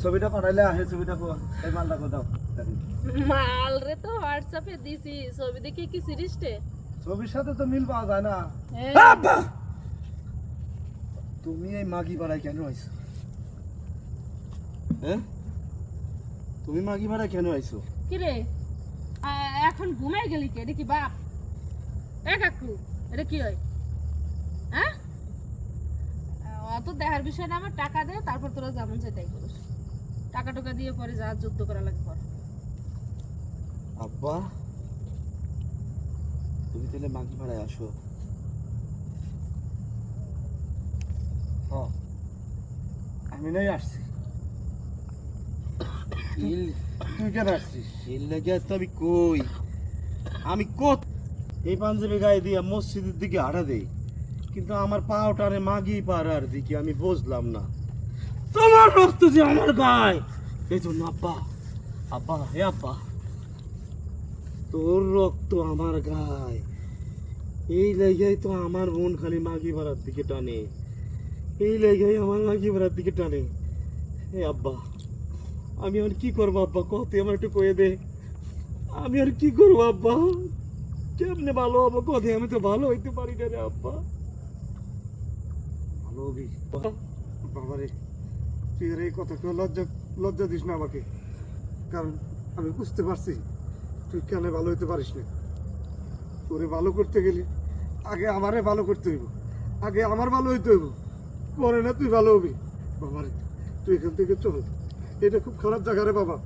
ছবিটা পাঠাইলে আহে ছবিটা এই মালটা কোথাও মাল রে তো হোয়াটসঅ্যাপে দিছি ছবি দেখে কি সিরিজটে ছবির সাথে তো মিল পাওয়া যায় না। তুমি এই মাগি পাড়ায় কেন আইছো? হ্যাঁ, তুমি মাগি পাড়ায় কেন আইছো? কি রে এখন ঘুমাই গেলি কে? এটা কি বাপ? কাকু এটা কি হয়? হ্যাঁ, অত দেখার বিষয় না। আমার টাকা দে, তারপর তোরা যেমন চাই তাই করিস। টাকা টাকা দিয়ে পরে যা যুদ্ধ করা লাগে কর। আব্বা, তুমি তাহলে মাগি পাড়ায় আসো। আমি নাই আসছি। তুই কেন আসছিস? এর লেগে তো আমি কই, আমি কত এই পাঞ্জাবি গায়ে দিয়ে মসজিদের দিকে হাঁটা দেই, কিন্তু আমার পাওটারে মাগি পাড়ার দিকে আমি বুঝলাম না। তোমার রক্ত যে আমার গায়ে, এই জন্য আব্বা, আব্বা, হে আব্বা, তোর রক্ত আমার গায়ে, এই লেগেই তো আমার মন খালি মাগি পাড়ার দিকে টানে, এই লেগেই আমার মাগি পাড়ার দিকে টানে। হে আব্বা, আমি আর কি করবো আব্বা, কত আমার একটু কয়ে দে। আমি আর কি করবো আব্বা, কেমনে ভালো হবো কত? আমি তো ভালো হইতে পারি না রে আব্বা। ভালো হবি বাবারে, তুই আর এই কথা কেউ লজ্জা দিস না আমাকে, কারণ আমি বুঝতে পারছি তুই কেন ভালো হইতে পারিস না। তোরে ভালো করতে গেলে আগে আমারে ভালো করতে হইব, আগে আমার ভালো হইতে হইব, পরে না তুই ভালো হবি। বাবারে, তুই এখান থেকে চল, এটা খুব খারাপ জায়গা রে বাবা।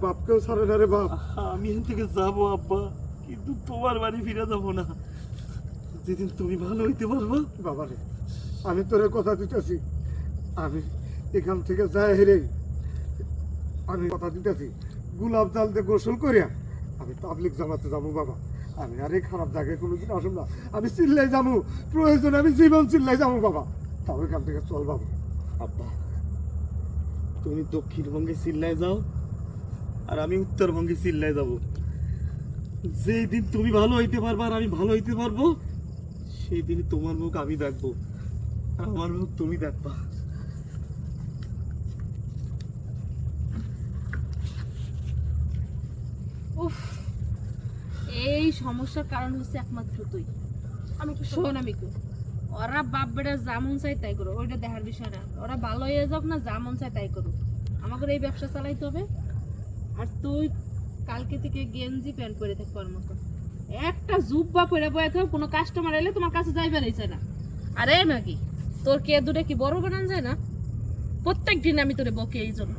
বাপকেও ছাড়ে না রে বাপ। আমি এখান থেকে যাবো আব্বা, কিন্তু তোমার বাড়ি ফিরে যাবো না, যেদিন তুমি ভালো হইতে পারবো। বাবারে, আমি তোর কথা দিতেছি, আমি এখান থেকে যাই হেরে, আমি কথা দিতেছি, গোলাপ জাল দিয়ে গোসল করিয়া আমি তাবলিগ জামাতে যাবো বাবা। আমি আর এই খারাপ জায়গায় কোনোদিন আসুন না, আমি চিল্লাই যাবো, প্রয়োজনে আমি জীবন চিল্লাই যাবো বাবা। তাও এখান থেকে চল বাবা। আব্বা, তুমি দক্ষিণবঙ্গে চিল্লায় যাও আর আমি উত্তরবঙ্গে চিল্লায় যাব। যেই দিন তুমি ভালো হইতে পারবা আর আমি ভালো হইতে পারবো, সেই দিন তোমার মুখ আমি দেখবো আর আমার মুখ তুমি দেখবা। উফ, এই সমস্যার কারণ হচ্ছে একমাত্র তুই। আমি কি শোন, আমি কি ওরা বাপ বেটা যেমন চাই তাই করো, ওইটা দেখার বিষয় না। ওরা ভালো হয়ে যাক না, যেমন চাই তাই করো, আমাকে এই ব্যবসা চালাইতে হবে। আর তুই কালকে থেকে গেঞ্জি প্যান্ট পরে থাকবার মতো একটা জুব্বা পরে বয়ে থাক, কোনো কাস্টমার এলে তোমার কাছে যাইবে রয়েছে না। আরে নাকি তোর কে দূরে কি বড় বানান যায় না? প্রত্যেক দিন আমি তোরে বকে এই জন্য।